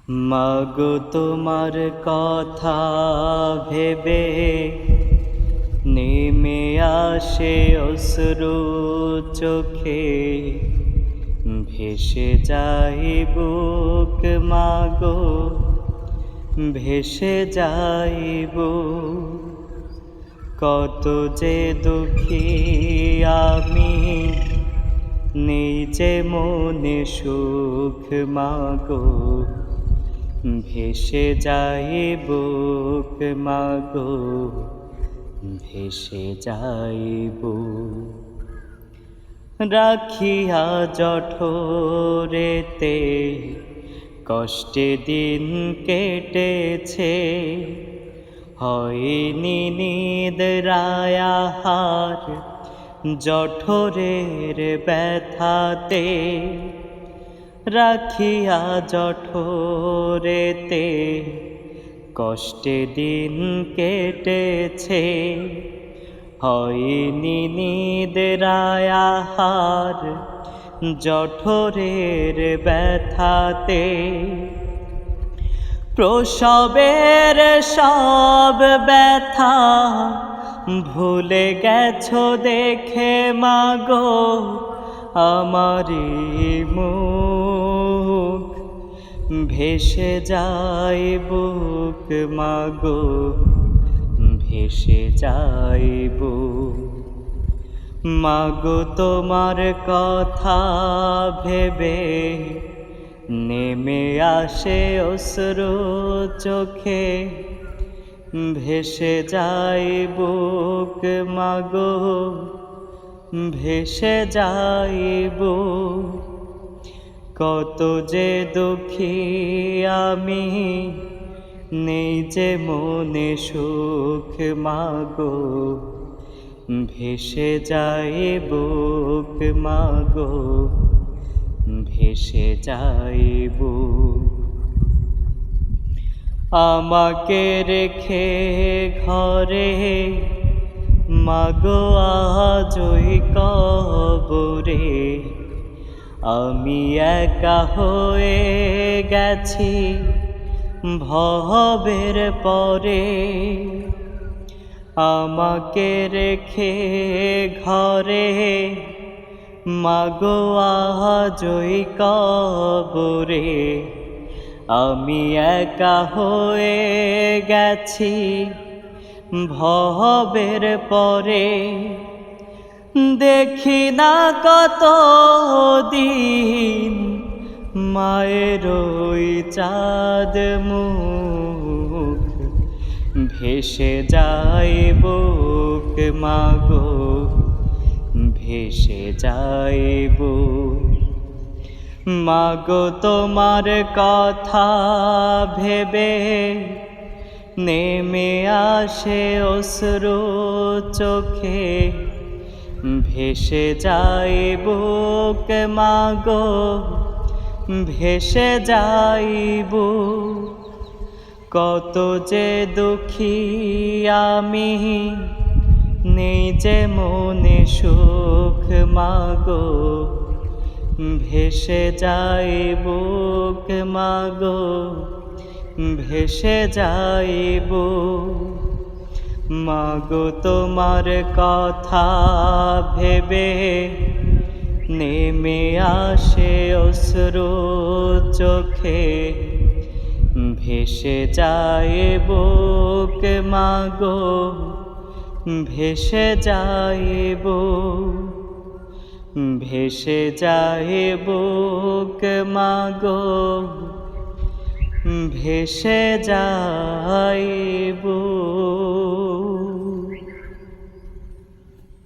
মাগো তোমার কথা ভেবে নেমে আসে অশ্রু চোখে, ভেসে যায় বুক মাগো, ভেসে যাইব। কত যে দুঃখী আমি, নেই যে মনে সুখ মাগো, ভেসে যাইব মাগো, ভেসে যাইব। রাখিয়া জঠরেতে কষ্টে দিন কেটেছে, হয়নি নিদ্রায়াহার জঠরের ব্যথাতে। রাখিয়া জঠরেতে কষ্টে দিন কেটেছে, হয়নি নিদ্রায়াহার জঠরের ব্যথাতে। প্রসবের সব ব্যথা ভুলে গেছো দেখে মাগো, আমারি মুখ ভেসে যায় বুক মাগো, ভেসে যাইব। মাগো তোমার কথা ভেবে নেমে আসে অশ্রু চোখে, ভেসে যায় বুক মাগো, ভেসে যাইব। কত যে দুঃখী আমি, নেই যে মনে সুখ মাগো, ভেসে যাইব মাগো, ভেসে যাইব। আমাকে রেখে ঘরে মাগো আজই কবরে, আমি একা হয়ে গেছি ভবের পরে। আমাকে রেখে ঘরে মাগো আজই কবরে, আমি একা হয়ে গেছি ভবের পরে। দেখি না কত দিন মায়ের ওই চাঁদ মুখ, ভেসে যায় বুক মাগো, ভেসে যাইব। মাগো তোমার কথা ভেবে নেমে আসে অশ্রু চোখে, ভেসে যাইব মাগো, ভেসে যাইব। কত যে দুঃখী আমি, নেই যে মনে সুখ মাগো, ভেসে যাইব মাগো, ভেসে যাইব। মাগো তোমার কথা ভেবে নেমে আসে অশ্রু চোখে, ভেসে যাইব মাগো, ভেসে যাইব, ভেসে যাইব মাগো, ভেসে যাইব।